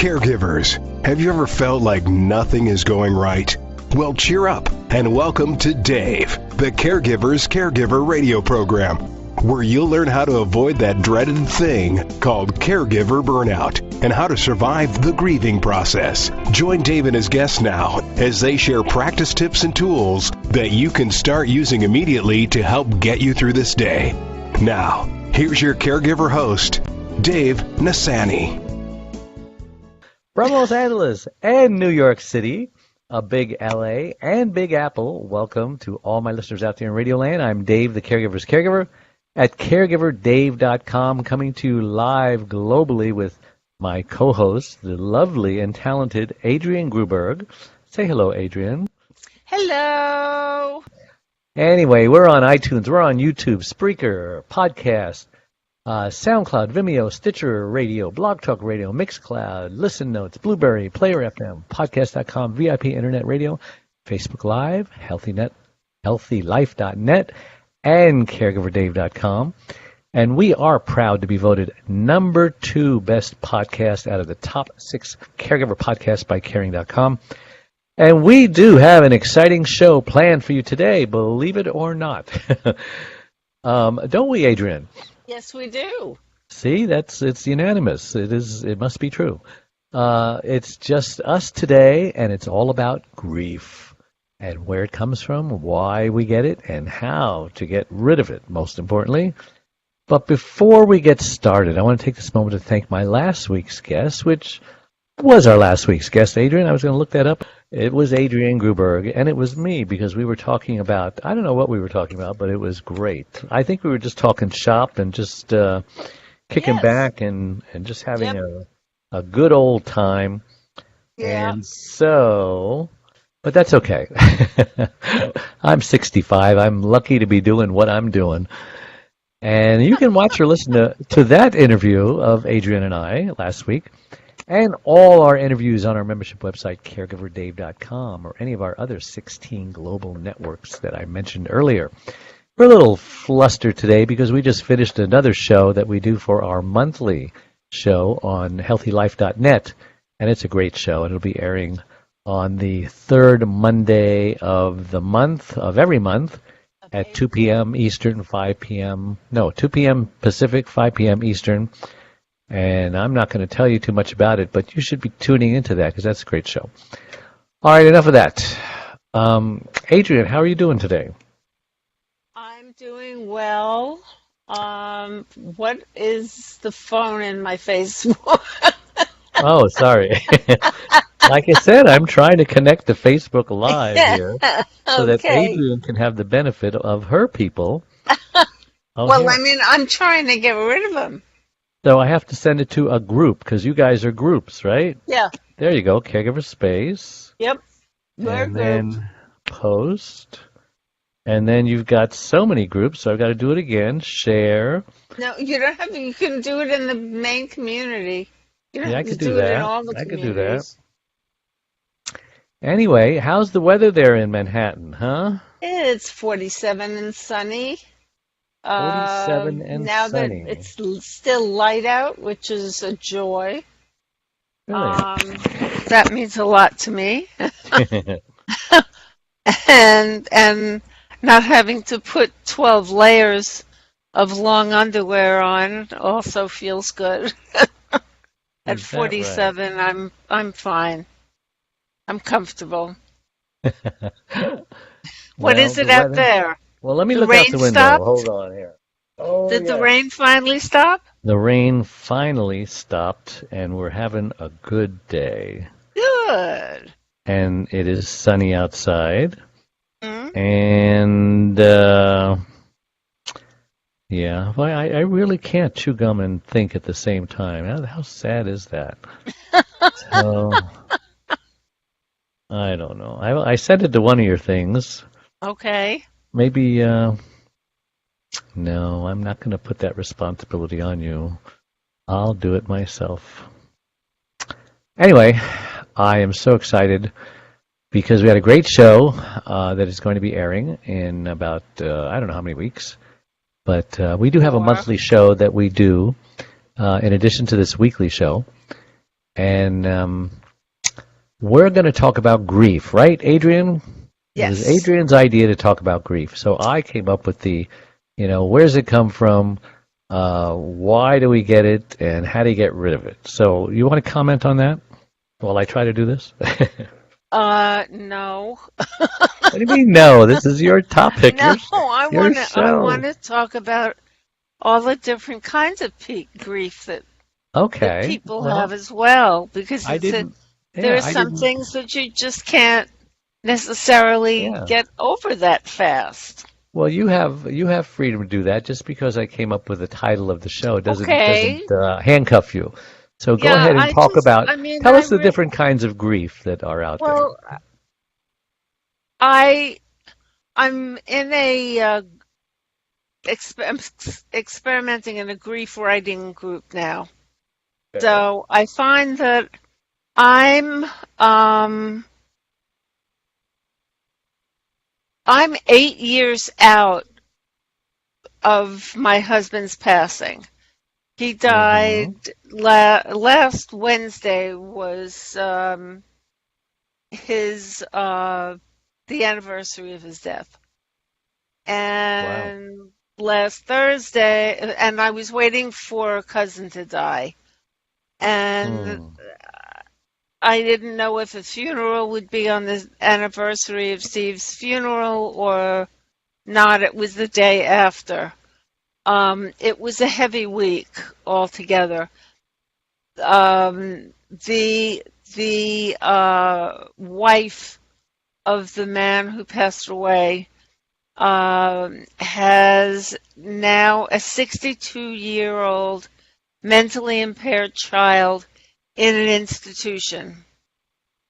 Caregivers, have you ever felt like nothing is going right? Well, cheer up and welcome to Dave, the Caregiver's Caregiver radio program, where you'll learn how to avoid that dreaded thing called caregiver burnout and how to survive the grieving process. Join Dave and his guests now as they share practice tips and tools that you can start using immediately to help get you through this day. Now, here's your caregiver host, Dave Nassaney. From Los Angeles and New York City, a big LA and Big Apple, welcome to all my listeners out there in Radio Land. I'm Dave, the Caregiver's Caregiver, at caregiverdave.com, coming to you live globally with my co-host, the lovely and talented Adrienne Gruberg. Say hello, Adrienne. Hello. Anyway, we're on iTunes, we're on YouTube, Spreaker, Podcast, SoundCloud, Vimeo, Stitcher Radio, Blog Talk Radio, Mixcloud, Listen Notes, Blueberry, Player FM, Podcast.com, VIP Internet Radio, Facebook Live, HealthyLife.net, and CaregiverDave.com. And we are proud to be voted number 2 best podcast out of the top 6 caregiver podcasts by Caring.com. And we do have an exciting show planned for you today, believe it or not. Don't we, Adrienne? Yes, we do. See, it's unanimous. It must be true. It's just us today, and it's all about grief and where it comes from, why we get it, and how to get rid of it, most importantly. But before we get started, I want to take this moment to thank my last week's guest, which was our last week's guest, Adrienne. I was going to look that up. It was Adrienne Gruberg, and it was me because we were talking about, I don't know what we were talking about, but it was great. I think we were just talking shop and just kicking back and just having a good old time. Yeah. And so, but that's okay. I'm 65. I'm lucky to be doing what I'm doing. And you can watch or listen to that interview of Adrienne and I last week, and all our interviews on our membership website, caregiverdave.com, or any of our other 16 global networks that I mentioned earlier. We're a little flustered today because we just finished another show that we do for our monthly show on healthylife.net, and it's a great show, and it'll be airing on the third Monday of the month, of every month, at 2 p.m. Eastern, 2 p.m. Pacific, 5 p.m. Eastern. And I'm not going to tell you too much about it, but you should be tuning into that because that's a great show. All right, enough of that. Adrienne, how are you doing today? I'm doing well. What is the phone in my face for? Oh, sorry. Like I said, I'm trying to connect to Facebook Live here so that Adrienne can have the benefit of her people. Well, I mean, I'm trying to get rid of them. So I have to send it to a group because you guys are groups, right? Yeah. There you go, Caregiver Space. Yep. And then post. And then you've got so many groups, so I've got to do it again. Share. No, you don't have to. You can do it in the main community. You don't I have could to do it that. in all the I could communities. do that. Anyway, how's the weather there in Manhattan, huh? It's 47 and sunny. 47 and now sunny. That it's still light out, which is a joy. Really? That means a lot to me. and not having to put 12 layers of long underwear on also feels good. At 47, right? I'm fine. I'm comfortable. What is it out there? Well, let me look out the window. Stopped? Hold on here. Oh, Did the rain finally stop? The rain finally stopped, and we're having a good day. Good. And it is sunny outside. Mm-hmm. And, yeah, well, I really can't chew gum and think at the same time. How sad is that? So, I don't know. I sent it to one of your things. Okay. Maybe, no, I'm not going to put that responsibility on you. I'll do it myself. Anyway, I am so excited because we had a great show that is going to be airing in about, I don't know how many weeks. But we do have a monthly show that we do in addition to this weekly show. And we're going to talk about grief, right, Adrienne? It was Yes. Adrienne's idea to talk about grief. So I came up with where's it come from? Why do we get it? And how do you get rid of it? So you want to comment on that while I try to do this? No. What do you mean, no? This is your topic. No, Your I show. want to talk about all the different kinds of grief that Okay. people Well, have as well, because I didn't. there Yeah, are I some didn't. things that you just can't necessarily Yeah. get over that fast. Well, you have freedom to do that. Just because I came up with the title of the show doesn't Okay. handcuff you. So go Yeah, ahead and talk about. I mean, Tell us the different kinds of grief that are out there. well, I, I'm in a, experimenting in a grief writing group now. Okay. So I find that I'm, um, I'm 8 years out of my husband's passing. He Mm-hmm. died last Wednesday was his the anniversary of his death, Wow. and last Thursday, and I was waiting for a cousin to die, and Hmm. I didn't know if a funeral would be on the anniversary of Steve's funeral or not. It was the day after. It was a heavy week altogether. The wife of the man who passed away has now a 62-year-old mentally impaired child in an institution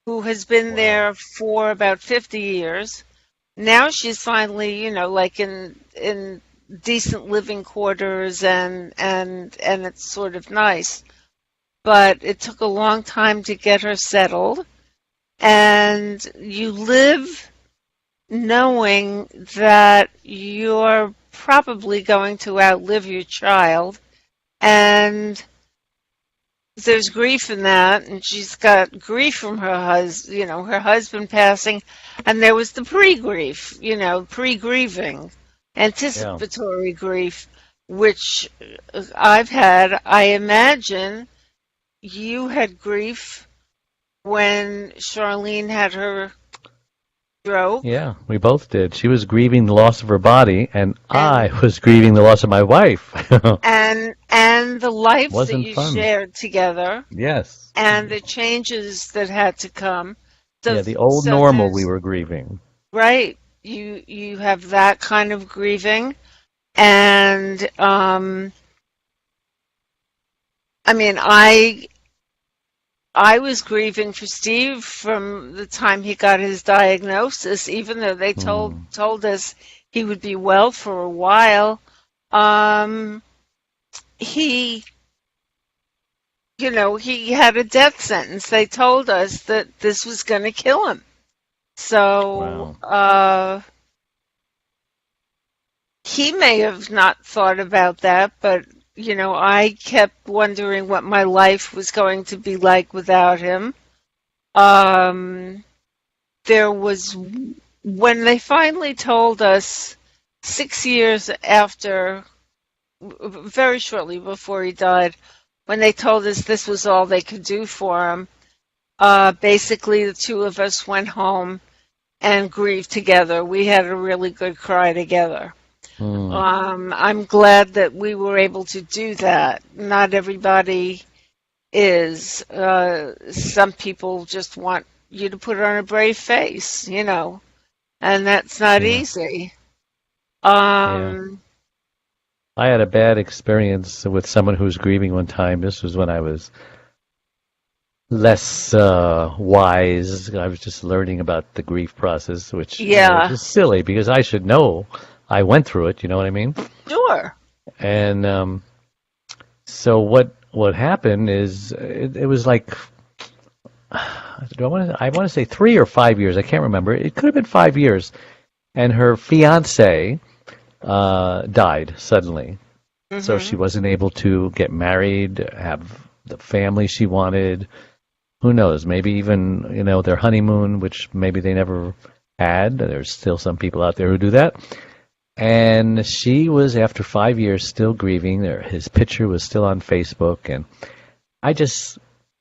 who has been Wow. there for about 50 years. Now she's finally, like in decent living quarters, and it's sort of nice. But it took a long time to get her settled, and you live knowing that you're probably going to outlive your child, and there's grief in that, and she's got grief from her husband passing, and there was the pre-grief, pre-grieving, Yeah. anticipatory grief, which I've had. I imagine you had grief when Charlene had her stroke, Yeah. We both did. She was grieving the loss of her body, and and I was grieving the loss of my wife. and the life that Wasn't you fun. shared together, Yes. and the changes that had to come. So, Yeah. The old so normal we there's were grieving. right. You have that kind of grieving, and I mean, I was grieving for Steve from the time he got his diagnosis, even though they Hmm. told us he would be well for a while. Um, he, he had a death sentence. They told us that this was going to kill him. So, Wow. he may have not thought about that, but I kept wondering what my life was going to be like without him. Um, there was when they finally told us 6 years after, very shortly before he died, when they told us this was all they could do for him. Basically, the two of us went home and grieved together. We had a really good cry together. Hmm. I'm glad that we were able to do that. Not everybody is. Some people just want you to put on a brave face, and that's not Yeah. easy. Yeah. Um, I had a bad experience with someone who was grieving one time. This was when I was less wise. I was just learning about the grief process, which yeah, is silly because I should know. I went through it. You know what I mean? sure. And so what happened is it was like I want to say 3 or 5 years. I can't remember. It could have been 5 years. And her fiance died suddenly. So she Hmm. wasn't able to get married, have the family she wanted. who knows? Maybe even, their honeymoon, which maybe they never had. There's still some people out there who do that. And she was, after 5 years, still grieving. His picture was still on Facebook. And I just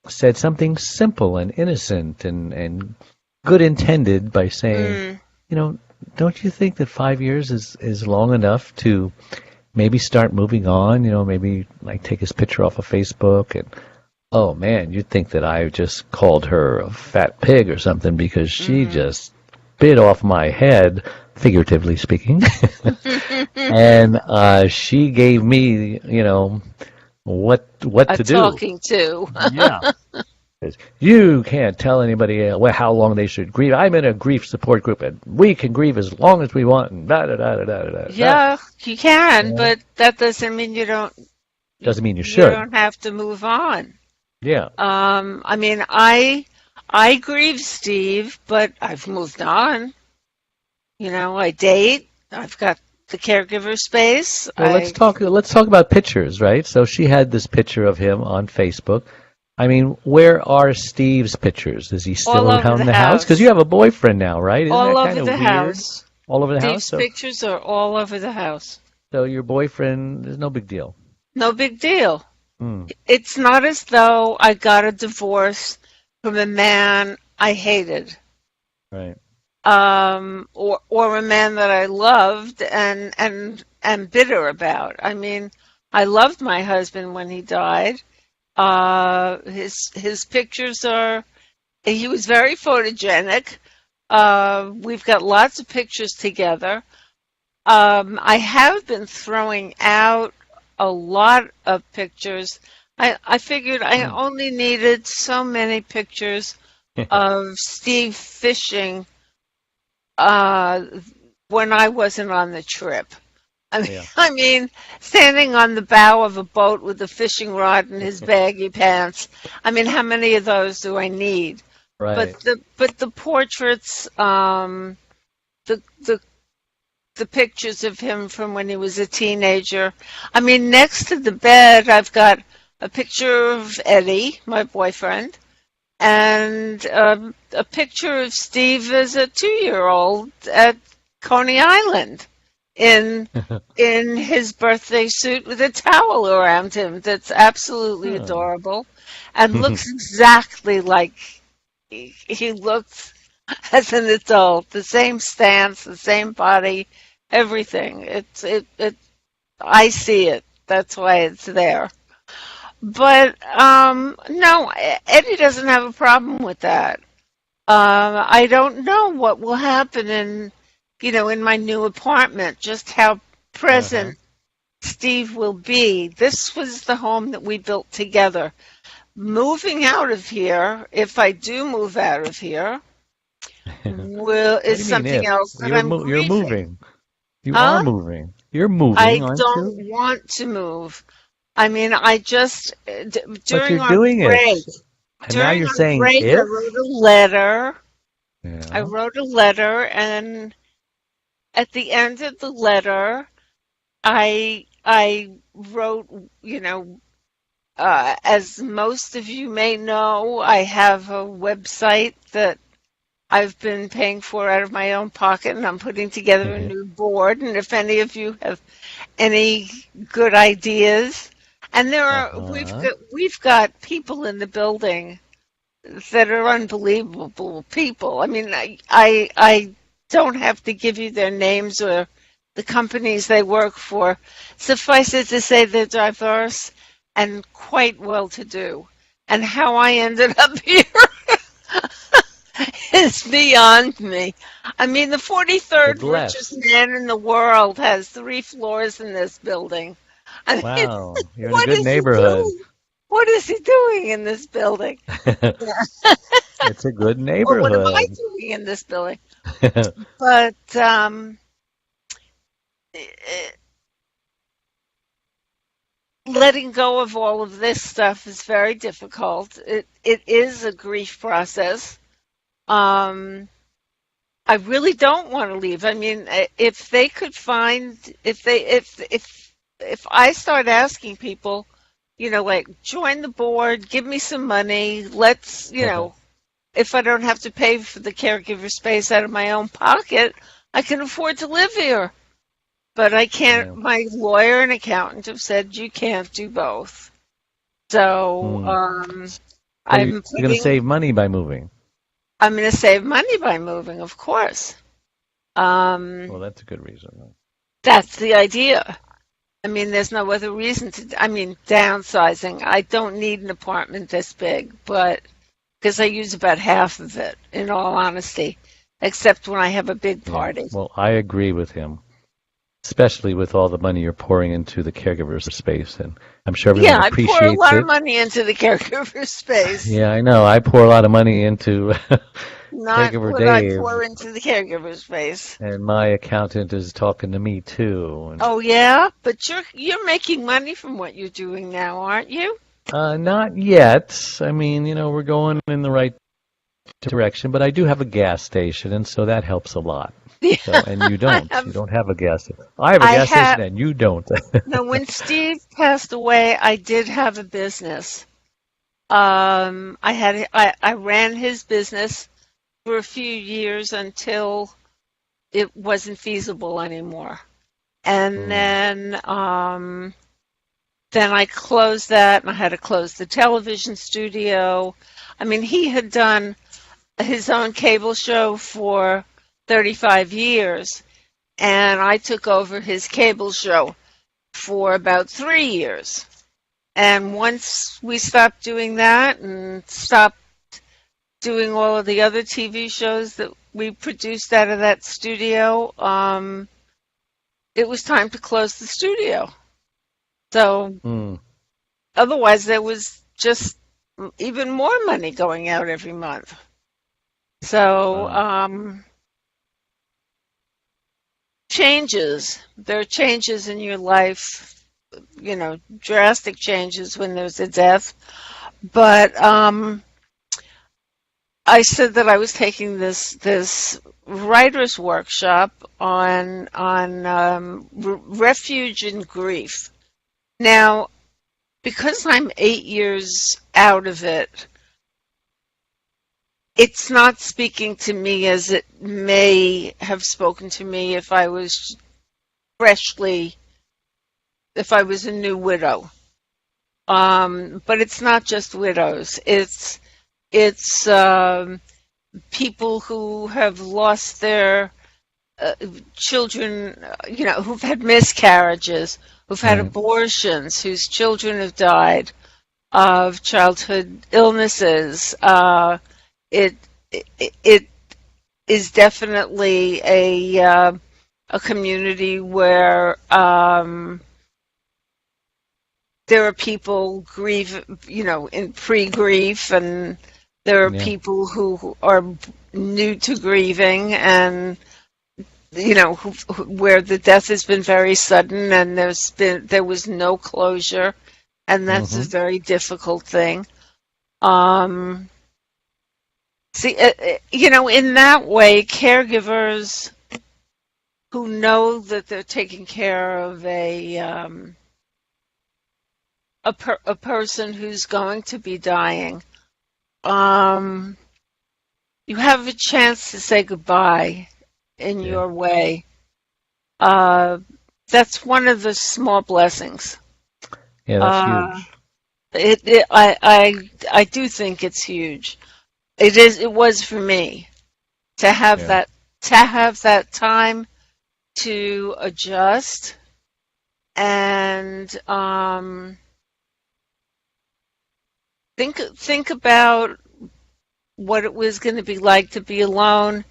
said something simple and innocent and good intended by saying, don't you think that 5 years is long enough to maybe start moving on? Maybe like take his picture off of Facebook. And oh man, you'd think that I just called her a fat pig or something because she just bit off my head, figuratively speaking. And she gave me, what to do. Talking to. Yeah. You can't tell anybody how long they should grieve. I'm in a grief support group, and we can grieve as long as we want. And da da da da da da. Yeah, you can, but that doesn't mean you don't. Doesn't mean you should. You don't have to move on. Yeah. I mean, I grieve Steve, but I've moved on. I date. I've got the caregiver space. Well, let's talk about pictures, right? So she had this picture of him on Facebook. I mean, where are Steve's pictures? Is he still around the house? Because you have a boyfriend now, right? Isn't all that over kind of the weird? house. All over the house? Steve's pictures are all over the house. So your boyfriend is no big deal? No big deal. It's not as though I got a divorce from a man I hated. Right. Or a man that I loved and bitter about. I mean, I loved my husband when he died. His pictures he was very photogenic. We've got lots of pictures together. I have been throwing out a lot of pictures. I figured I only needed so many pictures of Steve fishing when I wasn't on the trip. I mean, standing on the bow of a boat with a fishing rod in his baggy pants. I mean, how many of those do I need? Right. But the portraits, the pictures of him from when he was a teenager. I mean, next to the bed, I've got a picture of Eddie, my boyfriend, and a picture of Steve as a 2-year-old at Coney Island in his birthday suit with a towel around him. That's absolutely adorable and looks exactly like he looked as an adult. The same stance, the same body, everything. I see it. That's why it's there. But no, Eddie doesn't have a problem with that. I don't know what will happen in my new apartment, just how present Steve will be. This was the home that we built together. Moving out of here, if I do move out of here, is something else that I'm grieving. You're moving. You are moving. You're moving, aren't you? I don't want to move. I mean, I just during our break. And now you're saying break, if? I wrote a letter. Yeah. I wrote a letter, and at the end of the letter, I wrote, as most of you may know, I have a website that I've been paying for out of my own pocket, and I'm putting together a new board. And if any of you have any good ideas, and we've got people in the building that are unbelievable people. I mean, I don't have to give you their names or the companies they work for. Suffice it to say they're diverse and quite well-to-do. And how I ended up here is beyond me. I mean, the 43rd richest man in the world has 3 floors in this building. I mean, wow, you're in a good neighborhood. What is he doing in this building? It's a good neighborhood. What am I doing in this building? But letting go of all of this stuff is very difficult. It is a grief process. I really don't want to leave. I mean, if I start asking people, like join the board, give me some money. Let's, if I don't have to pay for the caregiver space out of my own pocket, I can afford to live here. But I can't. Yeah. My lawyer and accountant have said you can't do both. So You're going to save money by moving. I'm going to save money by moving, of course. Well, that's a good reason. That's the idea. I mean, there's no other reason downsizing. I don't need an apartment this big, but because I use about half of it, in all honesty, except when I have a big party. Yeah. Well, I agree with him, especially with all the money you're pouring into the caregiver's space, and I'm sure everyone appreciates it. Yeah, I pour a lot of money into the caregiver space. Yeah, I know. I pour a lot of money into Not Caregiver what Dave. I pour into the caregiver space. And my accountant is talking to me too. And, oh yeah, but you're making money from what you're doing now, aren't you? not yet. I mean, we're going in the right direction, but I do have a gas station, and so that helps a lot. So, and you don't. You don't have a gas station. I have a gas station, and you don't. No, when Steve passed away, I did have a business. I ran his business for a few years until it wasn't feasible anymore. And then I closed that, and I had to close the television studio. I mean, he had done his own cable show for 35 years, and I took over his cable show for about 3 years. And once we stopped doing that and stopped doing all of the other TV shows that we produced out of that studio, it was time to close the studio. So otherwise there was just even more money going out every month. So there are changes in your life, drastic changes when there's a death. But I said that I was taking this writer's workshop on refuge in grief. Now, because I'm 8 years out of it, it's not speaking to me as it may have spoken to me if I was a new widow. But it's not just widows. It's people who have lost their children, who've had miscarriages, who've had abortions, whose children have died of childhood illnesses. It is definitely a community where there are people in pre-grief, and there are people who are new to grieving, and where the death has been very sudden, and there was no closure, and that's a very difficult thing. In that way, caregivers who know that they're taking care of a person who's going to be dying, you have a chance to say goodbye in your way. That's one of the small blessings. Yeah, that's huge. I do think it's huge. It was for me to have that time to adjust and think about what it was going to be like to be alone.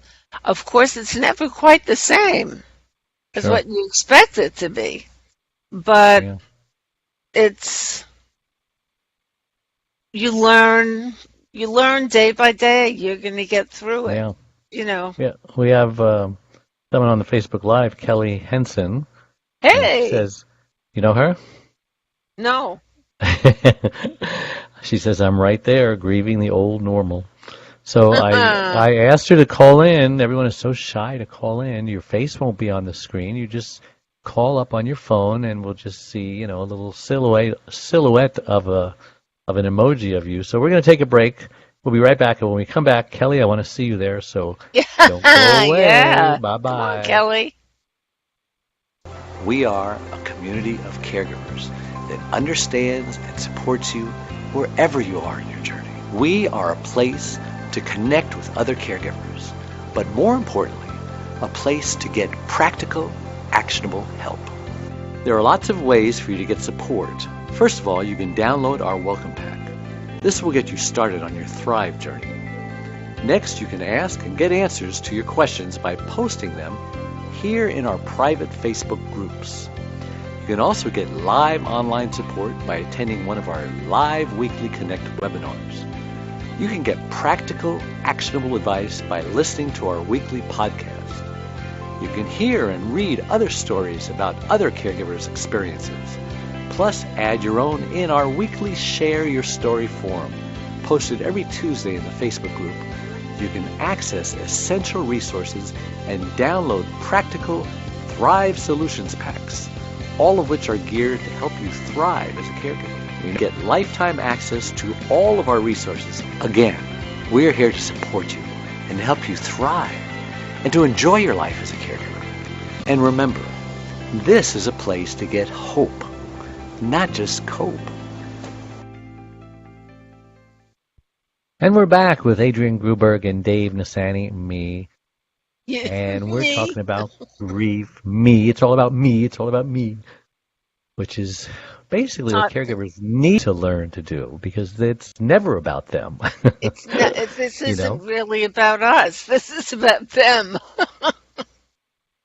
Of course, it's never quite the same as what you expect it to be, but it's you learn day by day. You're going to get through it. Yeah, we have someone on the Facebook Live, Kelly Henson. Hey, says, you know her? No. She says, I'm right there, grieving the old normal. So I asked her to call in. Everyone is so shy to call in. Your face won't be on the screen. You just call up on your phone, and we'll just see, a little silhouette of an emoji of you. So we're going to take a break. We'll be right back, and when we come back, Kelly, I want to see you there, so don't go away. Yeah. Bye-bye. Come on, Kelly. We are a community of caregivers that understands and supports you wherever you are in your journey. We are a place to connect with other caregivers, but more importantly, a place to get practical, actionable help. There are lots of ways for you to get support. First of all, you can download our welcome pack. This will get you started on your Thrive journey. Next, you can ask and get answers to your questions by posting them here in our private Facebook groups. You can also get live online support by attending one of our live weekly Connect webinars. You can get practical, actionable advice by listening to our weekly podcast. You can hear and read other stories about other caregivers' experiences. Plus, add your own in our weekly Share Your Story forum, posted every Tuesday in the Facebook group. You can access essential resources and download practical Thrive Solutions packs, all of which are geared to help you thrive as a caregiver. You get lifetime access to all of our resources. Again, we're here to support you and help you thrive and to enjoy your life as a caregiver. And remember, this is a place to get hope, not just cope. And we're back with Adrienne Gruberg and Dave Nassaney, me. Yeah. And we're talking about grief, me. It's all about me. It's all about me, which is basically what caregivers need to learn to do, because it's never about them. This isn't really about us. This is about them.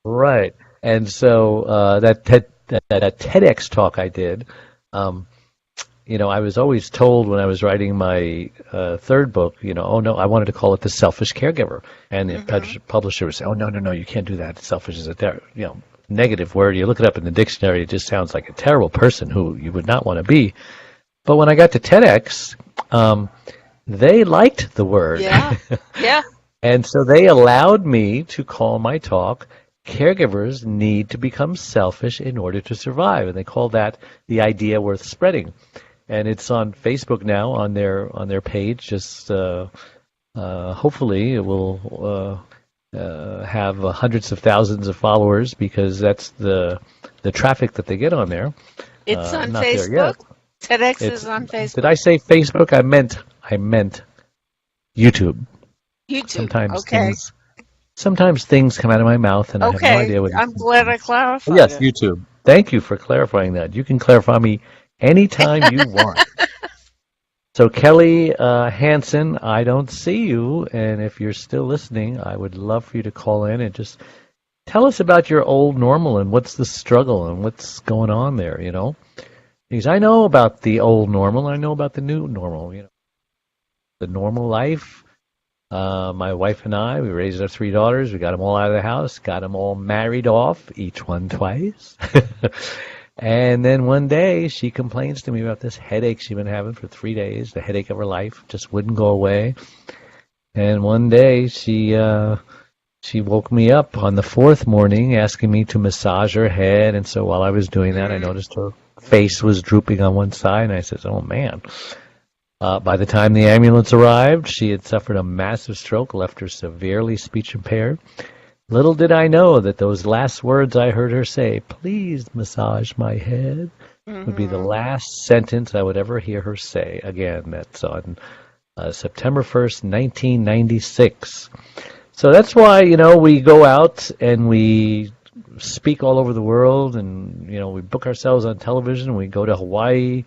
Right. And so that TEDx talk I did, I was always told when I was writing my third book, oh no, I wanted to call it The Selfish Caregiver. And the publisher would say, oh, no, you can't do that. Selfish is a negative word. You look it up in the dictionary, it just sounds like a terrible person who you would not want to be. But when I got to TEDx, they liked the word. Yeah, yeah. And so they allowed me to call my talk Caregivers Need to Become Selfish in Order to Survive. And they call that the idea worth spreading. And it's on Facebook now on their page. Just hopefully it will have hundreds of thousands of followers, because that's the traffic that they get on there. It's on Facebook. TEDx is on Facebook. Did I say Facebook? I meant YouTube. YouTube. Sometimes things come out of my mouth and I have no idea what. I'm glad I clarified. Yes, YouTube. Thank you for clarifying that. You can clarify me anytime you want. So Kelly Hansen, I don't see you, and if you're still listening, I would love for you to call in and just tell us about your old normal and what's the struggle and what's going on there, Because I know about the old normal, I know about the new normal, The normal life. My wife and I, we raised our 3 daughters. We got them all out of the house, got them all married off, each one twice. And then one day she complains to me about this headache she'd been having for 3 days. The headache of her life just wouldn't go away. And one day she woke me up on the 4th morning asking me to massage her head. And so while I was doing that, I noticed her face was drooping on one side. And I said, oh, man. By the time the ambulance arrived, she had suffered a massive stroke, left her severely speech impaired. Little did I know that those last words I heard her say, please massage my head, would be the last sentence I would ever hear her say again. That's on September 1st, 1996. So that's why, we go out and we speak all over the world, and, we book ourselves on television. We go to Hawaii,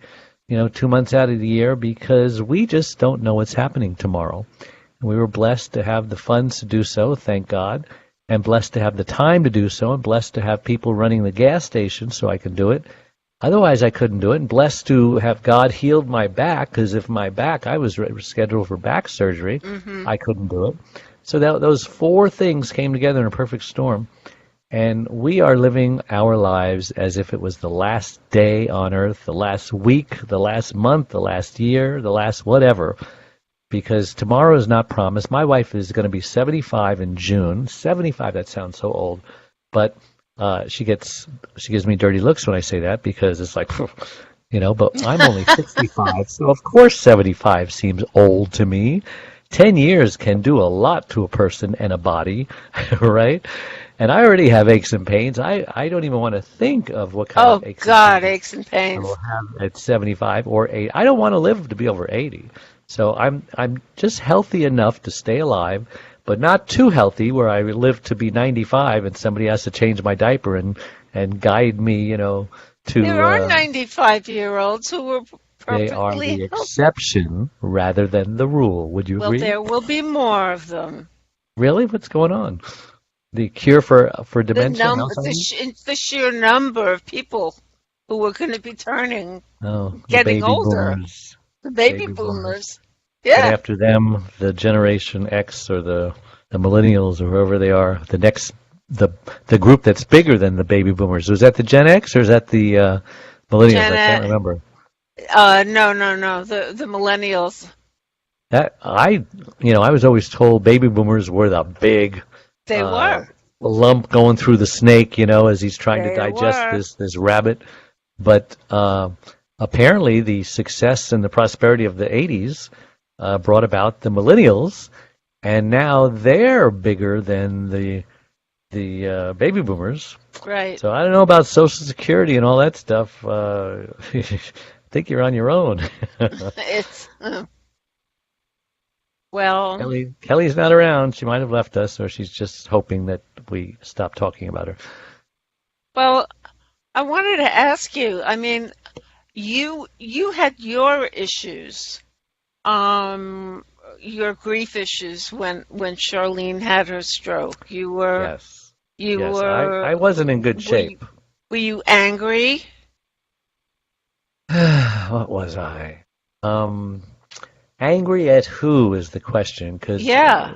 2 months out of the year, because we just don't know what's happening tomorrow. And we were blessed to have the funds to do so, thank God, and blessed to have the time to do so, and blessed to have people running the gas station so I can do it. Otherwise, I couldn't do it, and blessed to have God healed my back, because if my back, I was scheduled for back surgery, I couldn't do it. So those 4 things came together in a perfect storm. And we are living our lives as if it was the last day on earth, the last week, the last month, the last year, the last whatever, because tomorrow is not promised. My wife is going to be 75 in June. 75, that sounds so old. But she gives me dirty looks when I say that, because it's like, but I'm only 65, so of course 75 seems old to me. 10 years can do a lot to a person and a body, right? And I already have aches and pains. I don't even want to think of what kind of aches and pains aches and I pains. will have at 75 or 80. I don't want to live to be over 80. So I'm just healthy enough to stay alive, but not too healthy where I live to be 95 and somebody has to change my diaper and guide me, to. There are 95-year-olds who were They are perfectly the healthy. exception rather than the rule. Would you Well, agree? there will be more of them. Really? What's going on? The cure for dementia and Alzheimer's? The sheer number of people who are going to be turning, Oh, the getting baby older. boomers. The baby Baby boomers. And Yeah. after them, the Generation X or the millennials or whoever they are, the group that's bigger than the baby boomers. Was that the Gen X or is that the millennials? I can't remember. No. The millennials. That I was always told baby boomers were the big They were. lump going through the snake, as he's trying to They digest were. this rabbit. But apparently, the success and the prosperity of the '80s brought about the millennials, and now they're bigger than the baby boomers. Right. So I don't know about Social Security and all that stuff. I think you're on your own. It's well. Kelly's not around. She might have left us, or she's just hoping that we stop talking about her. Well, I wanted to ask you. I mean, you had your issues, your grief issues when Charlene had her stroke. You were. Yes. You yes, were. I wasn't in good shape. Were you angry? What was I? Angry at who is the question? Cause, Yeah.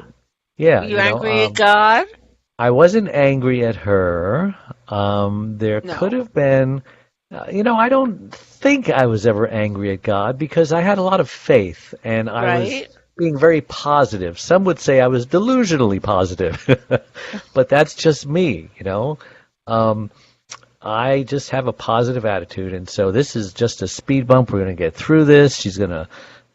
Yeah. Were you angry at God? I wasn't angry at her. There could have been, I don't think I was ever angry at God because I had a lot of faith and I was being very positive. Some would say I was delusionally positive, but that's just me, I just have a positive attitude, and so this is just a speed bump. We're going to get through this.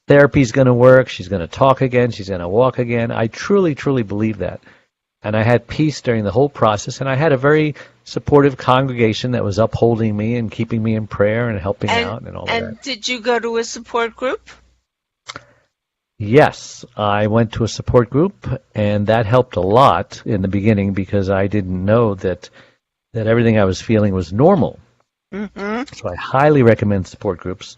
Therapy's going to work. She's going to talk again. She's going to walk again. I truly, truly believe that. And I had peace during the whole process, and I had a very supportive congregation that was upholding me and keeping me in prayer and helping out and all that. And did you go to a support group? Yes, I went to a support group, and that helped a lot in the beginning because I didn't know that everything I was feeling was normal. Mm-hmm. So I highly recommend support groups.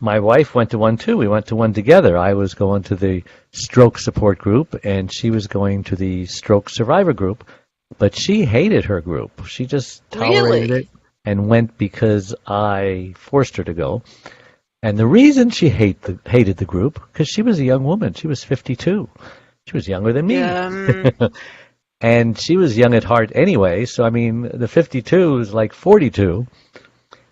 My wife went to one too. We went to one together. I was going to the stroke support group, and she was going to the stroke survivor group, but she hated her group. She just tolerated it and went because I forced her to go. And the reason she hated the group, because she was a young woman. She was 52. She was younger than me. And she was young at heart anyway. So, I mean, the 52 is like 42.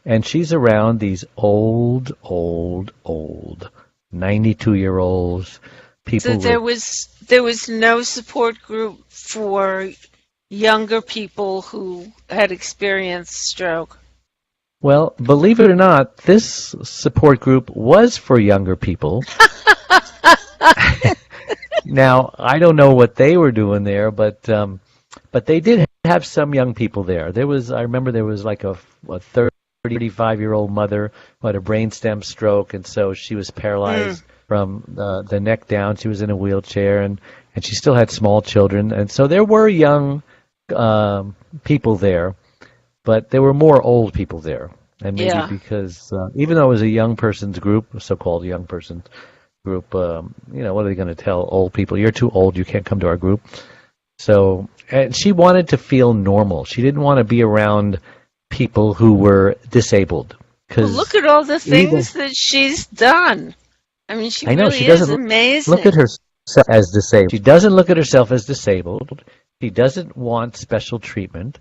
And she's around these old 92-year-olds, people. So there was no support group for younger people who had experienced stroke. Well, believe it or not, this support group was for younger people. Now, I don't know what they were doing there, but they did have some young people there. I remember there was like a 35-year-old mother who had a brainstem stroke, and so she was paralyzed from the neck down. She was in a wheelchair, and she still had small children. And so there were young people there, but there were more old people there. And maybe because even though it was a young person's group, a so-called young person's group, what are they going to tell old people? You're too old, you can't come to our group. So, and she wanted to feel normal. She didn't want to be around people who were disabled. Well, look at all the things that she's done. I mean, she really is amazing. Look at herself as disabled. She doesn't look at herself as disabled. She doesn't want special treatment.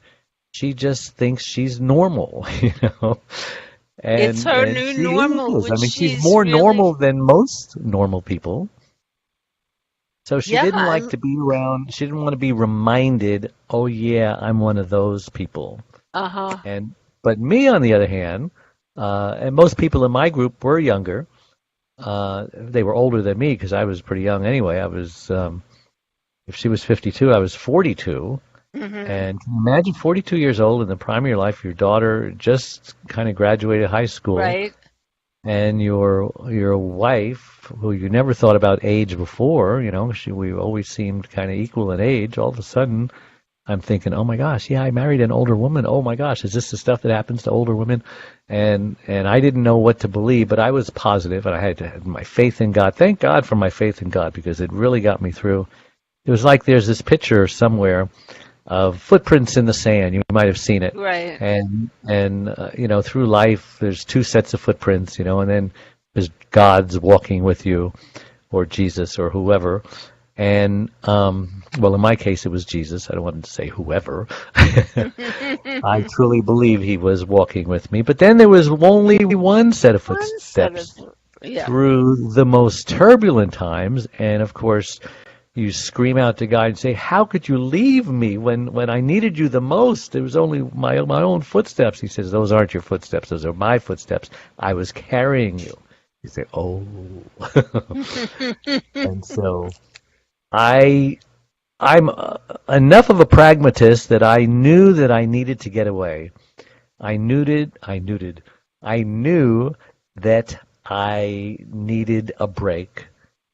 She just thinks she's normal, And, it's her new normal. I mean, she's more normal than most normal people. So she Yeah, didn't like to be around. She didn't want to be reminded, oh yeah, I'm one of those people. uh-huh. And but me, on the other hand, and most people in my group were younger. They were older than me because I was pretty young anyway. I was, if she was 52, I was 42. Hmm. And can you imagine 42 years old in the prime of your life, your daughter just kind of graduated high school, Right. and your wife, who you never thought about age before, we always seemed kind of equal in age. All of a sudden, I'm thinking, oh my gosh, yeah, I married an older woman. Oh my gosh, is this the stuff that happens to older women? And I didn't know what to believe, but I was positive, and I had my faith in God. Thank God for my faith in God, because it really got me through. It was like there's this picture somewhere of footprints in the sand. You might have seen it. Right. And through life, there's two sets of footprints, and then there's God's walking with you, or Jesus, or whoever. And, well, in my case, it was Jesus. I don't want to say whoever. I truly believe he was walking with me. But then there was only one set of One set of, footsteps yeah. through the most turbulent times. And, of course, you scream out to God and say, how could you leave me when I needed you the most? It was only my own footsteps. He says, those aren't your footsteps. Those are my footsteps. I was carrying you. You say, oh. And so I'm enough of a pragmatist that I knew that I needed to get away. I knew that I needed a break.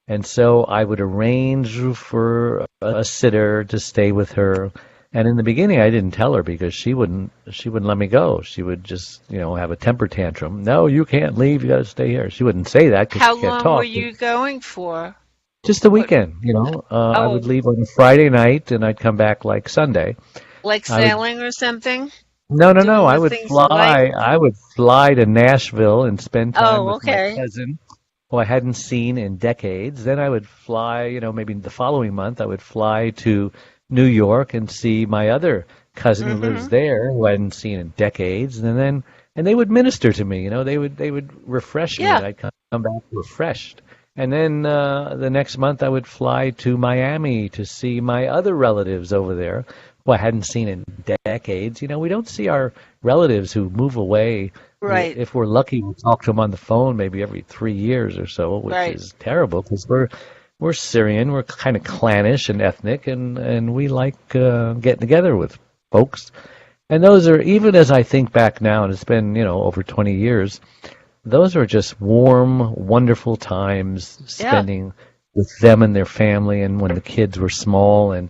And so I would arrange for a sitter to stay with her. And in the beginning, I didn't tell her because she wouldn't let me go. She would just, have a temper tantrum. No, you can't leave. You got to stay here. She wouldn't say that because How she can't long talk. were you going for? Just the What? weekend, I would Oh, leave on a Friday night and I'd come back like Sunday. like I would sailing or something? No. Doing I the would things you like? fly. I would fly to Nashville and spend time Oh, with my okay. cousin, who I hadn't seen in decades. Then I would fly, maybe the following month I would fly to New York and see my other cousin who lives Mm-hmm. there, who I hadn't seen in decades. And they would minister to me. They would refresh me, Yeah. and I'd come back refreshed. And then the next month I would fly to Miami to see my other relatives over there, who I hadn't seen in decades. We don't see our relatives who move away. Right. If we're lucky, we'll talk to them on the phone maybe every 3 years or so, which Right. is terrible because we're Syrian, we're kind of clannish and ethnic, and we like getting together with folks. And those are, even as I think back now, and it's been over 20 years, those are just warm, wonderful times Yeah. spending with them and their family, and when the kids were small, and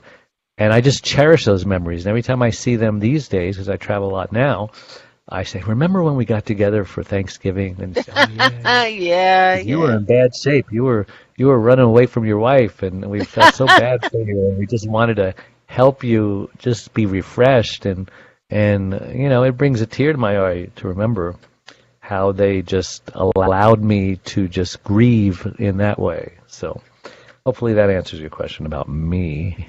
I just cherish those memories. And every time I see them these days, because I travel a lot now, I say, remember when we got together for Thanksgiving? And they say, oh yeah, Yeah, 'cause you were yeah. in bad shape. You were running away from your wife, and we felt so bad for you, and we just wanted to help you just be refreshed. And it brings a tear to my eye to remember how they just allowed me to just grieve in that way. So hopefully that answers your question about me.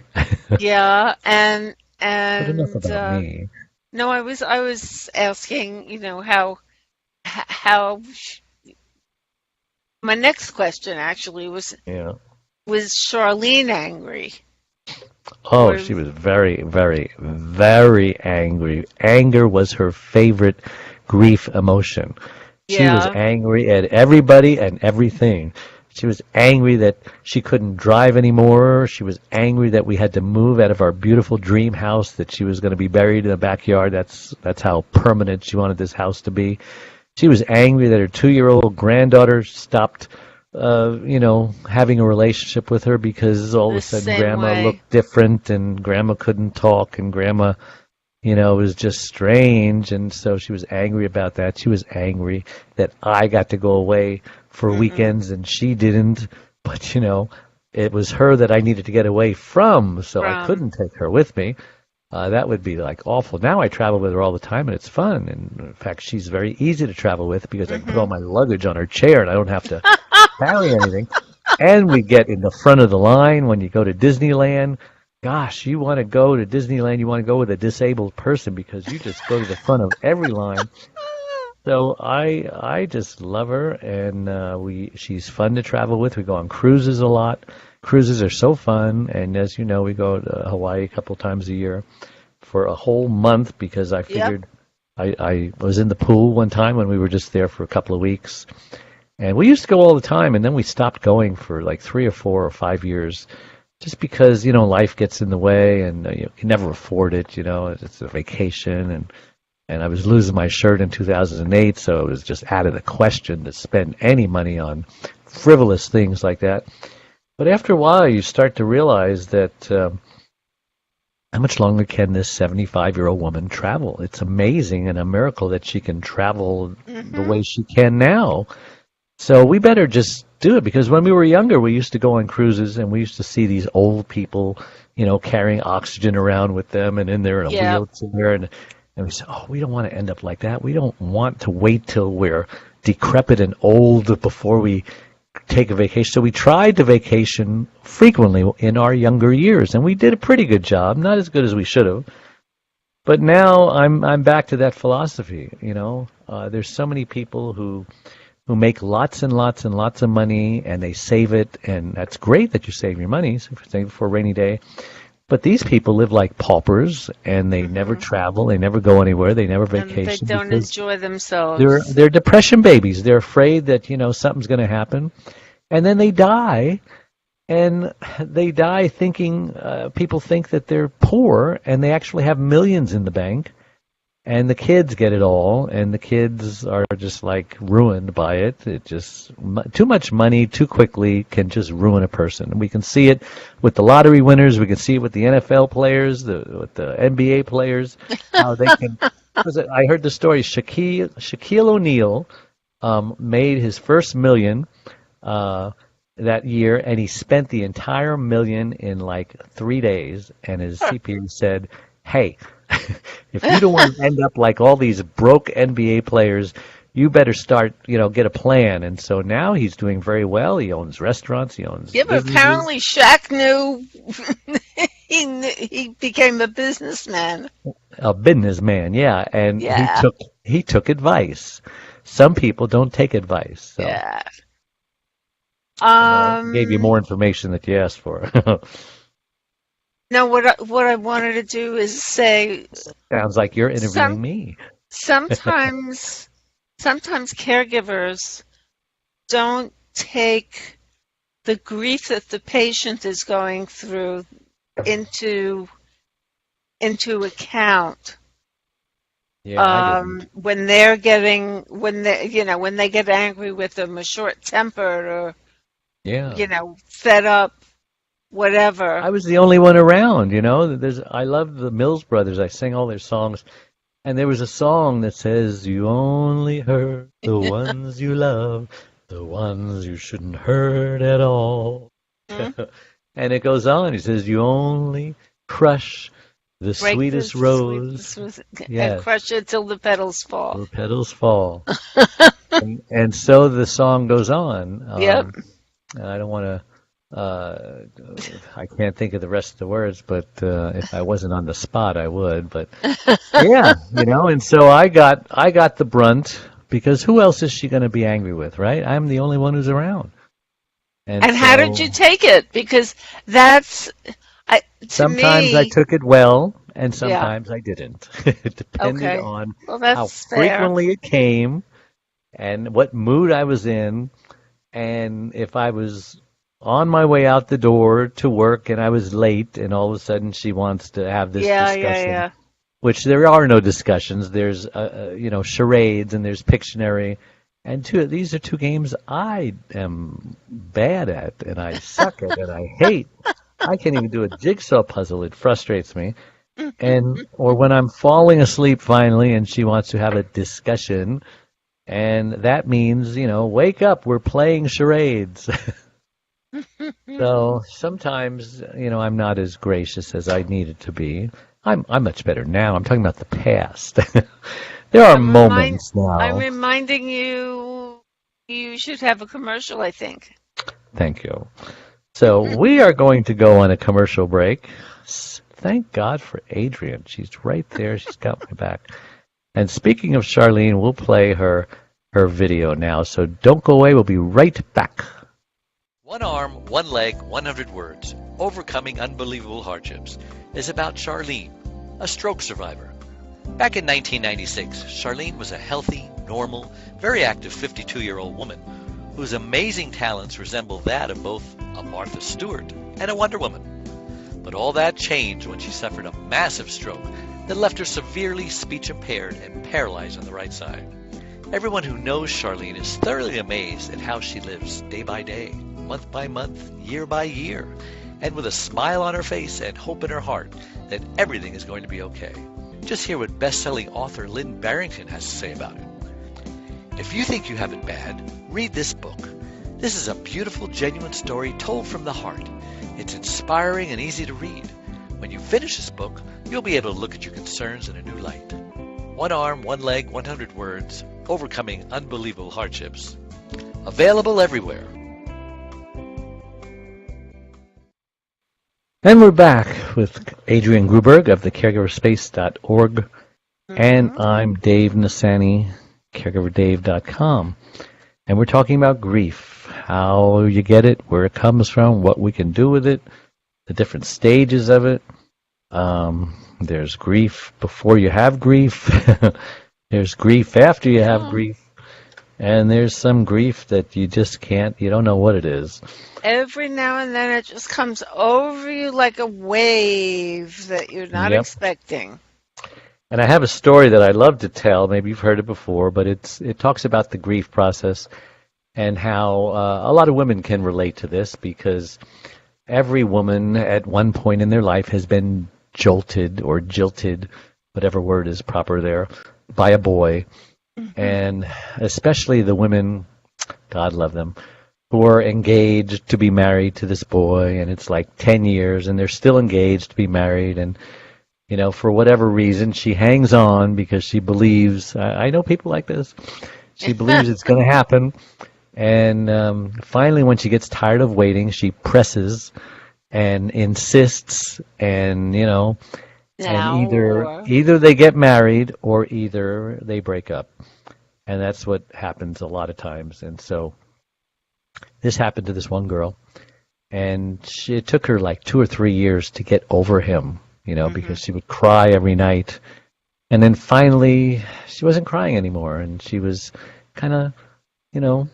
Yeah, and But enough and about me. no, I was asking, how my next question actually Yeah. was Charlene angry? Oh, Or she was very, very, very angry. Anger was her favorite grief emotion. She was yeah. angry at everybody and everything. She was angry that she couldn't drive anymore. She was angry that we had to move out of our beautiful dream house, that she was going to be buried in the backyard. That's how permanent she wanted this house to be. She was angry that her 2-year-old granddaughter stopped, having a relationship with her because all of The a sudden same Grandma way. looked different and Grandma couldn't talk and Grandma, was just strange. And so she was angry about that. She was angry that I got to go away for Hmm. weekends and she didn't. But, it was her that I needed to get away from, so I From. couldn't take her with me. That would be like awful. Now I travel with her all the time, and it's fun. And in fact, she's very easy to travel with because I can put all Hmm. my luggage on her chair, and I don't have to carry anything. And we get in the front of the line when you go to Disneyland. Gosh, you want to go to Disneyland, you want to go with a disabled person because you just go to the front of every line. So I just love her, and she's fun to travel with. We go on cruises a lot. Cruises are so fun, and as you know, we go to Hawaii a couple times a year for a whole month because I figured I was in the pool one time when we were just there for a couple of weeks. And we used to go all the time, and then we stopped going for like 3 or 4 or 5 years just because, life gets in the way and you can never afford it, it's a vacation. And I was losing my shirt in 2008, so it was just out of the question to spend any money on frivolous things like that. But after a while, you start to realize that how much longer can this 75-year-old woman travel? It's amazing and a miracle that she can travel the way she can now. So we better just do it, because when we were younger, we used to go on cruises and we used to see these old people, carrying oxygen around with them and in there in a wheelchair. And we said, oh, we don't want to end up like that. We don't want to wait till we're decrepit and old before we take a vacation. So we tried to vacation frequently in our younger years, and we did a pretty good job, not as good as we should have. But now I'm back to that philosophy. There's so many people who make lots and lots and lots of money, and they save it, and that's great that you save your money, so save it for a rainy day. But these people live like paupers, and they never travel, they never go anywhere, they never vacation. And they don't enjoy themselves. They're depression babies. They're afraid that, something's going to happen. And then they die, and they die thinking, people think that they're poor, and they actually have millions in the bank. And the kids get it all, and the kids are just like ruined by it. It just, too much money too quickly can just ruin a person. We can see it with the lottery winners. We can see it with the NFL players, with the NBA players, how they can. I heard the story. Shaquille O'Neal made his first million that year, and he spent the entire million in like 3 days. And his CPA said, "Hey, if you don't want to end up like all these broke NBA players, you better start, get a plan." And so now he's doing very well. He owns restaurants. He owns. Yeah, but apparently Shaq knew he became a businessman. A businessman, yeah, and he took advice. Some people don't take advice. So. Yeah. Gave you more information that you asked for. No, what I wanted to do is say. Sounds like you're interviewing me. Sometimes caregivers don't take the grief that the patient is going through into account. Yeah, when they get angry with them, or short-tempered, or fed up. Whatever. I was the only one around, I love the Mills Brothers. I sing all their songs. And there was a song that says, "You only hurt the ones you love, the ones you shouldn't hurt at all." Mm-hmm. And it goes on. He says, "You only crush the sweetest rose." And crush it till the petals fall. The petals fall. and so the song goes on. Yep. And I don't want to. I can't think of the rest of the words, but if I wasn't on the spot, I would. But yeah, and so I got the brunt, because who else is she going to be angry with, right? I'm the only one who's around. And so, how did you take it? Because that's sometimes I took it well, and sometimes I didn't. It depended on how frequently it came, and what mood I was in, and if I was on my way out the door to work and I was late, and all of a sudden she wants to have this discussion, which there are no discussions. There's charades, and there's Pictionary, and these are two games I am bad at, and I suck at, and I hate. I can't even do a jigsaw puzzle. It frustrates me. Or when I'm falling asleep finally, and she wants to have a discussion, and that means, wake up, we're playing charades. So sometimes, I'm not as gracious as I needed to be. I'm much better now. I'm talking about the past. There are moments now. I'm reminding you should have a commercial, I think. Thank you. So we are going to go on a commercial break. Thank God for Adrienne. She's right there. She's got my back. And speaking of Charlene, we'll play her video now. So don't go away. We'll be right back. One Arm, One Leg, 100 Words, Overcoming Unbelievable Hardships is about Charlene, a stroke survivor. Back in 1996, Charlene was a healthy, normal, very active 52-year-old woman whose amazing talents resemble that of both a Martha Stewart and a Wonder Woman. But all that changed when she suffered a massive stroke that left her severely speech impaired and paralyzed on the right side. Everyone who knows Charlene is thoroughly amazed at how she lives day by day, month by month, year by year, and with a smile on her face and hope in her heart that everything is going to be okay. Just hear what best-selling author Lynn Barrington has to say about it. If you think you have it bad, read this book. This is a beautiful, genuine story told from the heart. It's inspiring and easy to read. When you finish this book, you'll be able to look at your concerns in a new light. One Arm, One Leg, 100 Words, Overcoming Unbelievable Hardships. Available everywhere. And we're back with Adrienne Gruberg of the caregiverspace.org. And I'm Dave Nassaney, caregiverdave.com. And we're talking about grief, how you get it, where it comes from, what we can do with it, the different stages of it. There's grief before you have grief. There's grief after you have grief. And there's some grief that you just can't, you don't know what it is. Every now and then it just comes over you like a wave that you're not expecting. And I have a story that I love to tell. Maybe you've heard it before, but it talks about the grief process and how a lot of women can relate to this, because every woman at one point in their life has been jolted or jilted, whatever word is proper there, by a boy. And especially the women, God love them, who are engaged to be married to this boy, and it's like 10 years, and they're still engaged to be married, and, you know, for whatever reason, she hangs on because she believes, I know people like this, she believes it's going to happen, and finally when she gets tired of waiting, she presses and insists, and, you know, and either they get married or either they break up. And that's what happens a lot of times. And so this happened to this one girl, and it took her like 2 or 3 years to get over him, you know, because she would cry every night. And then finally she wasn't crying anymore, and she was kind of, you know,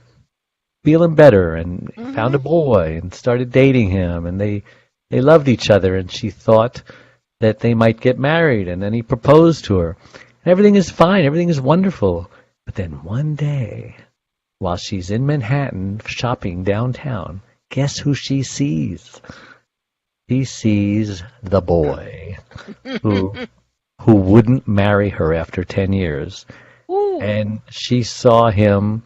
feeling better, and found a boy and started dating him, and they loved each other, and she thought that they might get married, and then he proposed to her. And everything is fine, everything is wonderful. But then one day, while she's in Manhattan shopping downtown, guess who she sees? She sees the boy who wouldn't marry her after 10 years. Ooh. And she saw him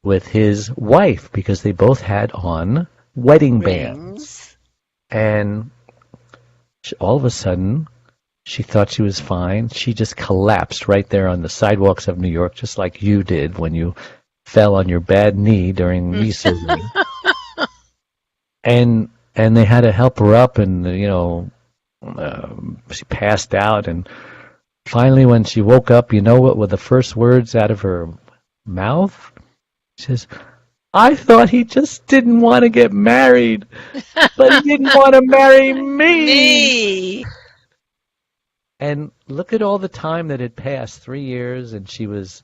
with his wife because they both had on wedding bands. And all of a sudden, she thought she was fine. She just collapsed right there on the sidewalks of New York, just like you did when you fell on your bad knee during knee surgery. And they had to help her up, and, you know, she passed out. And finally, when she woke up, you know what were the first words out of her mouth? She says, "I thought he just didn't want to get married, but he didn't want to marry me." And look at all the time that had passed, 3 years, and she was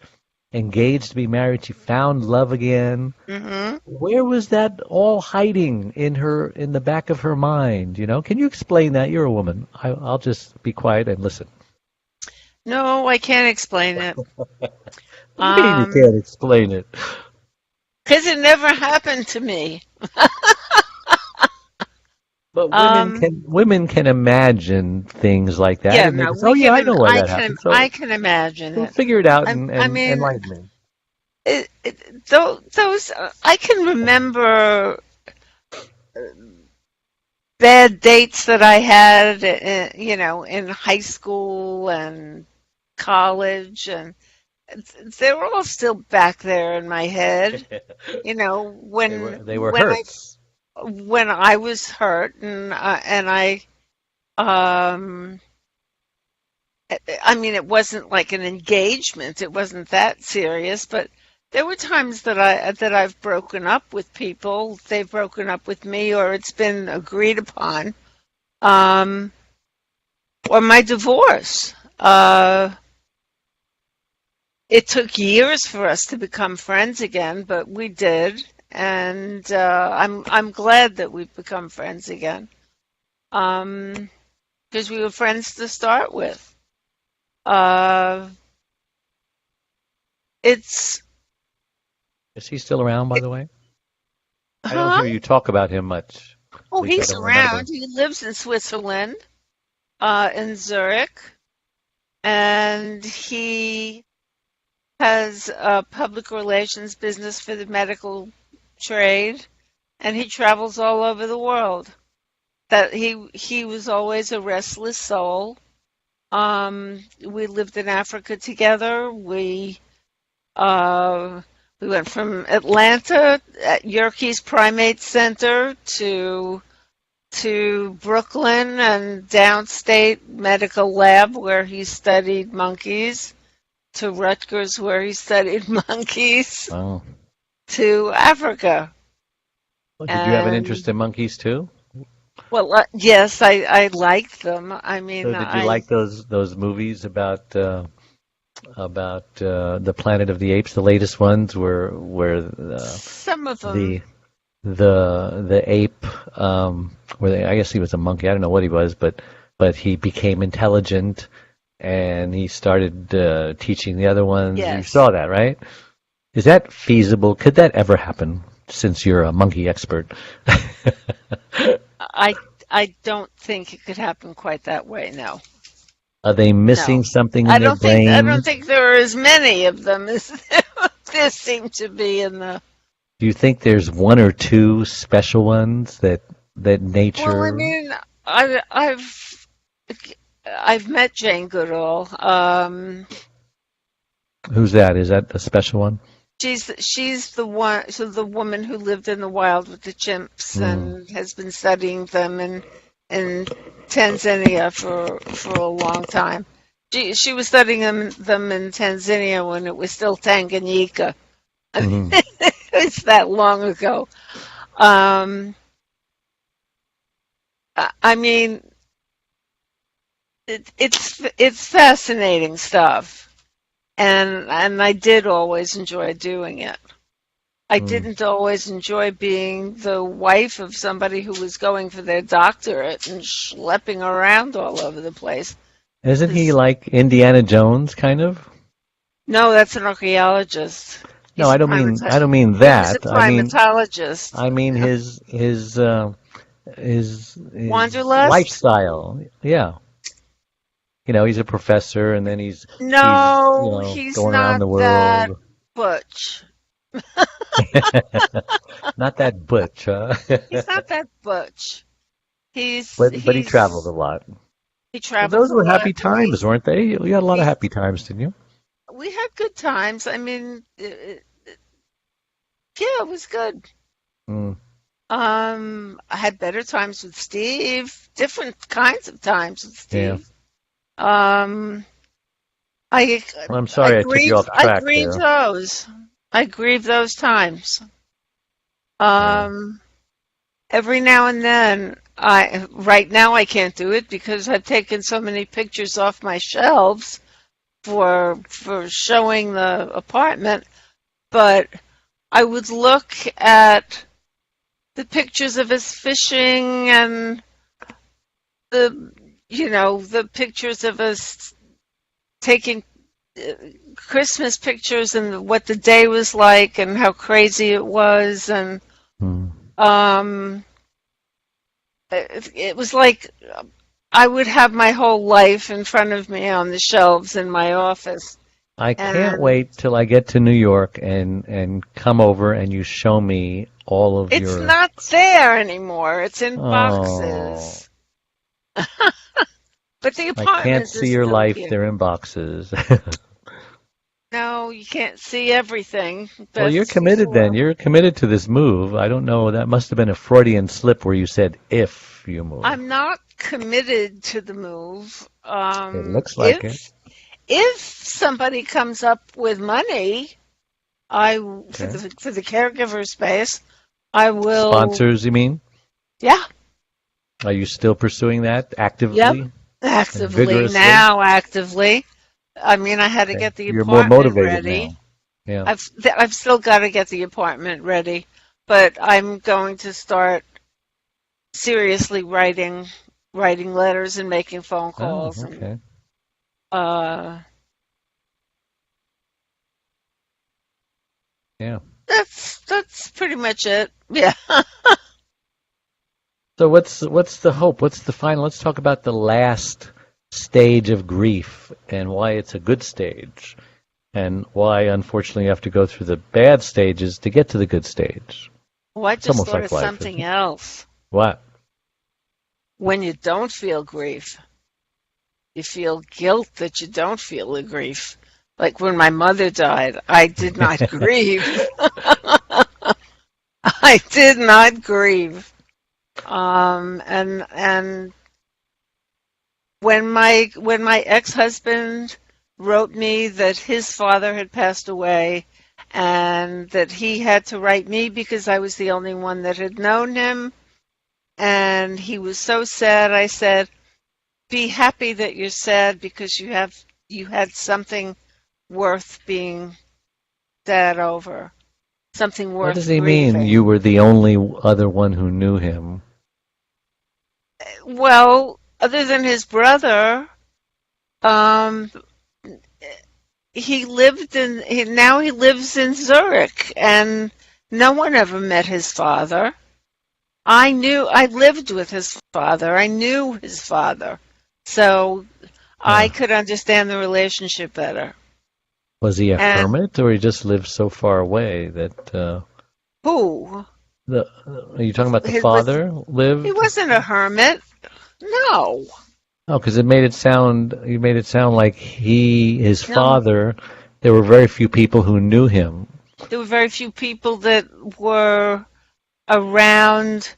engaged to be married. She found love again. Where was that all hiding in the back of her mind? You know, can you explain that? You're a woman. I'll just be quiet and listen. No, I can't explain it. What do you mean you can't explain it? Because it never happened to me. But women can imagine things like that. Yeah, And no, go, I know why that happened. So I can imagine it. Figure it out and enlighten me. Those I can remember bad dates that I had, you know, in high school and college, and they were all still back there in my head. You know, when they were hurts. When I was hurt, and I mean, it wasn't like an engagement. It wasn't that serious, but there were times that I've broken up with people. They've broken up with me, or it's been agreed upon. Um, or my divorce. It took years for us to become friends again, but we did, and I'm glad that we've become friends again. Because we were friends to start with. Uh, it's Is he still around, by the way? I don't huh? hear you talk about him much. At Oh, least I he's don't remember. around. He lives in Switzerland, in Zurich, and he has a public relations business for the medical trade, and he travels all over the world. That he was always a restless soul. We lived in Africa together. Uh, we went from Atlanta at Yerkes Primate Center to Brooklyn and Downstate Medical Lab where he studied monkeys, to Rutgers where he studied monkeys, Oh. to Africa. Well, did you have an And interest in monkeys too? well, yes, I liked them. I mean, So did you like those movies about the Planet of the Apes, the latest ones, where some of them. the the ape, I guess he was a monkey. I don't know what he was, but he became intelligent and he started teaching the other ones. You Yes. saw that, right? Is that feasible? Could that ever happen? Since you're a monkey expert. I I don't think it could happen quite that way. No, Are they no. missing something in their I don't brains? think there are as many of them as there seem to be in the. Do you think there's one or two special ones that Well, I nature? mean, I've met Jane Goodall. Who's that? Is that a special one? She's the one, so the woman who lived in the wild with the chimps Mm. and has been studying them in Tanzania for a long time. She was studying them in Tanzania when it was still Tanganyika. Hmm. It's that long ago. Um, I mean, it's fascinating stuff, and I did always enjoy doing it. I Mm. didn't always enjoy being the wife of somebody who was going for their doctorate and schlepping around all over the place. Isn't he 'Cause- like Indiana Jones, kind of? no, that's an archaeologist. No, He's a I don't mean he was a that. primatologist. I mean his Wanderlust? lifestyle. Yeah. He's a professor, and then he's No, he's going around not the that world. butch. Not that butch, huh? He's not that butch. But he traveled a lot. He Well, travels those a were lot. happy times, weren't they? You had a lot of He, happy times, didn't you? we had good times. I mean, yeah, it was good. Mm. I had better times with Steve, different kinds of times with Yeah. Steve. Um, I Well, I'm sorry I took you off I track grieve there. those. I grieve those times. Yeah. Every now and then, right now I can't do it because I've taken so many pictures off my shelves for showing the apartment, but I would look at the pictures of us fishing and the the pictures of us taking uh, Christmas pictures and what the day was like and how crazy it was and Mm. um it was like I would have my whole life in front of me on the shelves in my office. I can't And wait till I get to New York and come over and you show me all of it's your. not there anymore. It's in Oh, boxes. But the I can't apartment see is your still life. here. They're in boxes. No, you can't see everything. Well, you're That's committed then. before. You're committed to this move. I don't know. That must have been a Freudian slip where you said if you move. I'm not committed to the move. It looks like it. If somebody comes up with money, For the caregiver space, I will. Sponsors, you mean? Yeah. Are you still pursuing that actively? Yep. Actively vigorously? now. Actively. I mean, I had to get the You're more apartment motivated ready. now. Yeah. I've still got to get the apartment ready, but I'm going to start seriously writing letters and making phone calls. Oh, okay. And, Yeah. that's pretty much it. Yeah. So what's the hope? What's the final? Let's talk about the last stage of grief and why it's a good stage, and why, unfortunately, you have to go through the bad stages to get to the good stage. Well, I It's just almost thought like of life, something isn't it? else. What? When you don't feel grief, you feel guilt that you don't feel the grief. Like when my mother died, I did not grieve. I did not grieve. And when my ex-husband wrote me that his father had passed away and that he had to write me because I was the only one that had known him, and he was so sad, I said, be happy that you're sad because you had something worth being sad over, something worth What does he grieving. mean? You were the only other one who knew him. Well, other than his brother, he lives in Zurich, and no one ever met his father. I lived with his father. I knew his father, so I could understand the relationship better. Was he a And hermit, or he just lived so far away that? who? Are you talking about the He father lived? He wasn't a hermit. No. Oh, because you made it sound like his No. father. There were very few people who knew him. There were very few people that were around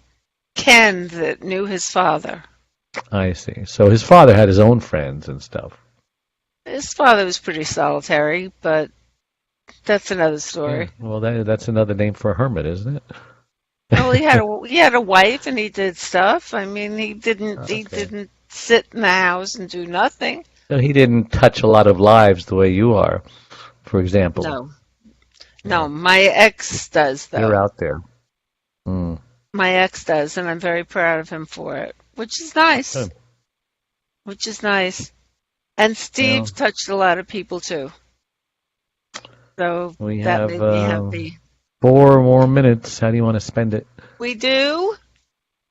Ken that knew his father. I see. So his father had his own friends and stuff. His father was pretty solitary, but that's another Yeah. story. Well, that's another name for a hermit, isn't it? Well, he had a wife and he did stuff. I mean, he didn't sit in the house and do nothing. So he didn't touch a lot of lives the way you are, for example. No, my ex does though. You're out there. Mm. My ex does, and I'm very proud of him for it, which is nice. Good. Which is nice. And Steve touched a lot of people too. So We that have made me happy. 4 more minutes. How do you want to spend it? We do?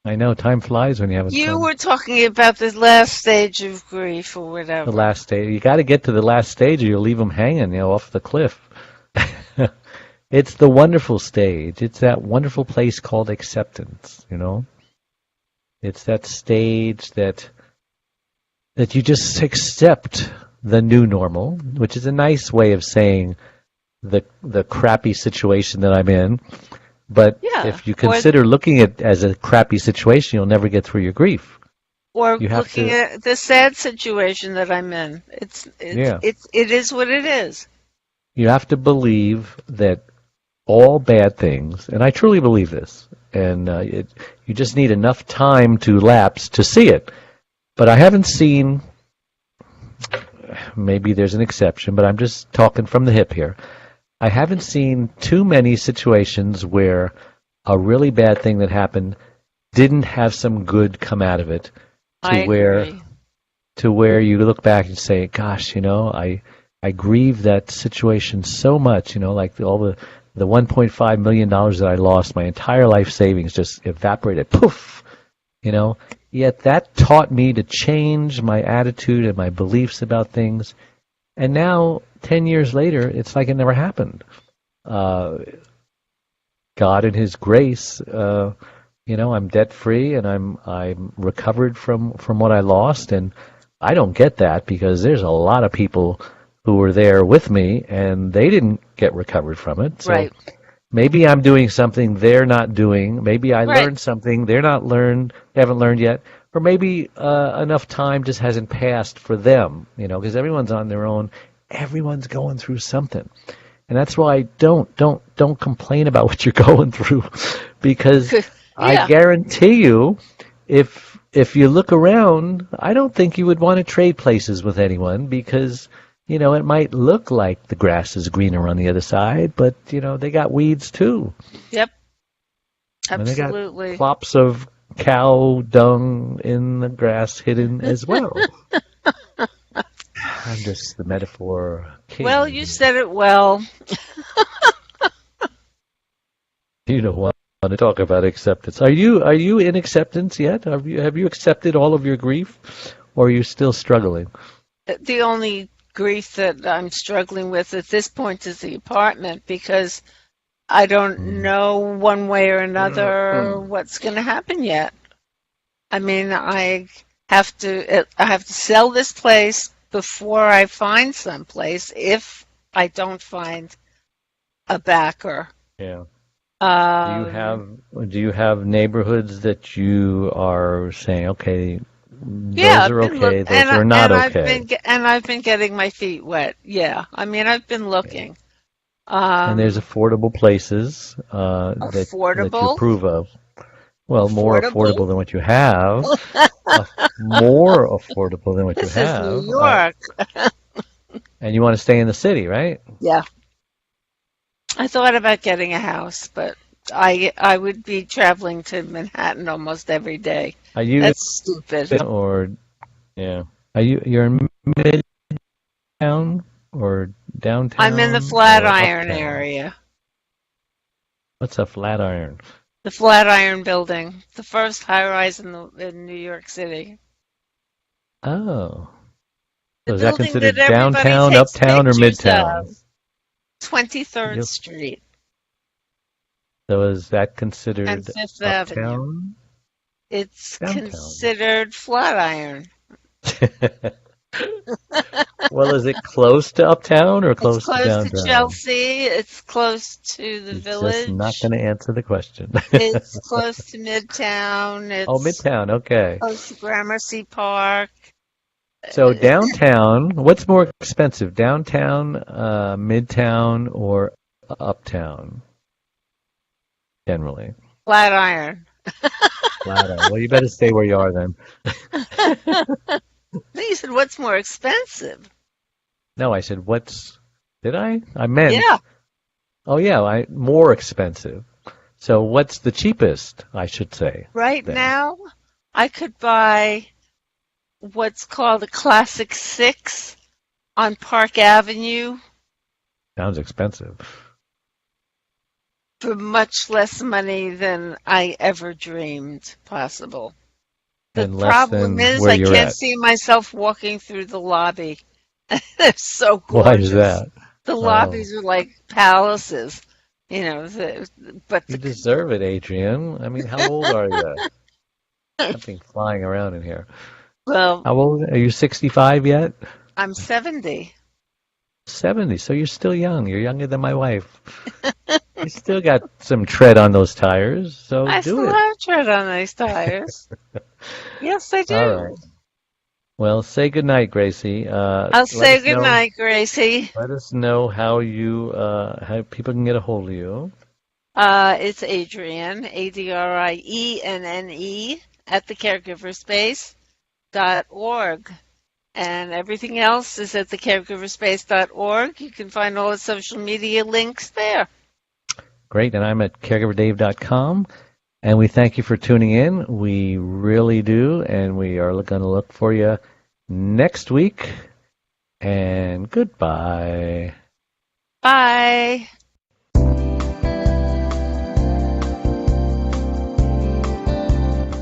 I know, time flies when you have You fun. were talking about the last stage of grief or whatever. The last stage. You got to get to the last stage or you'll leave them hanging, off the cliff. It's the wonderful stage. It's that wonderful place called acceptance, It's that stage that you just accept the new normal, which is a nice way of saying the crappy situation that I'm in. But if you consider looking at it as a crappy situation, you'll never get through your grief. Or looking at the sad situation that I'm in. It is what it is. You have to believe that all bad things, and I truly believe this, and you just need enough time to lapse to see it. But I haven't seen, maybe there's an exception, but I'm just talking from the hip here. I haven't seen too many situations where a really bad thing that happened didn't have some good come out of it to where you look back and say, gosh, I grieve that situation so much, like all the $1.5 million that I lost, my entire life savings just evaporated, poof, Yet that taught me to change my attitude and my beliefs about things. And now, 10 years later, it's like it never happened. God in His grace, I'm debt-free and I'm recovered from what I lost. And I don't get that because there's a lot of people who were there with me and they didn't get recovered from it. So maybe I'm doing something they're not doing. Maybe I learned something they haven't learned yet. Or maybe enough time just hasn't passed for them, because everyone's on their own. Everyone's going through something. And that's why don't complain about what you're going through, because I guarantee you, if you look around, I don't think you would want to trade places with anyone, because it might look like the grass is greener on the other side, but they got weeds too. Yep. Absolutely. And they got plops of cow dung in the grass hidden as well. I'm just the metaphor king. Well, you said it well. You don't want to talk about acceptance. Are you in acceptance yet? Have you accepted all of your grief, or are you still struggling? The only grief that I'm struggling with at this point is the apartment, because I don't know one way or another what's going to happen yet. I mean, I have to sell this place before I find someplace, if I don't find a backer. Yeah. Do you have neighborhoods that you are saying, okay, those are okay, those are not okay? I've been getting my feet wet. Yeah, I mean, I've been looking. And there's affordable places that you approve of. Well, more affordable than what you have. More affordable than what you have. This is New York. And you want to stay in the city, right? Yeah. I thought about getting a house, but I would be traveling to Manhattan almost every day. That's stupid. Or you're in Midtown or downtown? I'm in the Flatiron area. What's a Flatiron? The Flatiron Building, the first high-rise in New York City. Oh. So is that considered downtown, uptown, or midtown? 23rd Street. So is that considered and Fifth uptown? Avenue. It's downtown. Considered Flatiron. Well, is it close to uptown or close to downtown? It's close to Chelsea. It's close to the Village. Just not going to answer the question. It's close to Midtown. Midtown, okay. Close to Gramercy Park. So downtown, what's more expensive, downtown, Midtown, or uptown, generally? Flatiron. Flatiron. Well, you better stay where you are then. You said, what's more expensive? No, I said, did I? I meant. Yeah. Oh, yeah, more expensive. So what's the cheapest, I should say? Right now, I could buy what's called a Classic 6 on Park Avenue. Sounds expensive. For much less money than I ever dreamed possible. The problem is I can't see myself walking through the lobby. They're so gorgeous. Why is that? The lobbies are like palaces, but you deserve it, Adrienne. I mean, how old are you? Something flying around in here. Well, how old are you? 65 yet? I'm 70. 70. So you're still young. You're younger than my wife. You still got some tread on those tires, so I do it. still have tread on those tires. Yes, I do. All right. Well, say goodnight, Gracie. I'll say goodnight, Gracie. Let us know how how people can get a hold of you. It's Adrienne, ADRIENNE, at thecaregiverspace.org. And everything else is at thecaregiverspace.org. You can find all the social media links there. Great, and I'm at caregiverdave.com. And we thank you for tuning in. We really do, and we are going to look for you next week. And goodbye. Bye.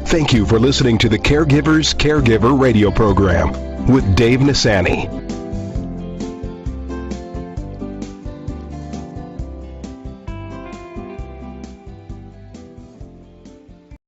Thank you for listening to the Caregiver's Caregiver radio program with Dave Nassaney.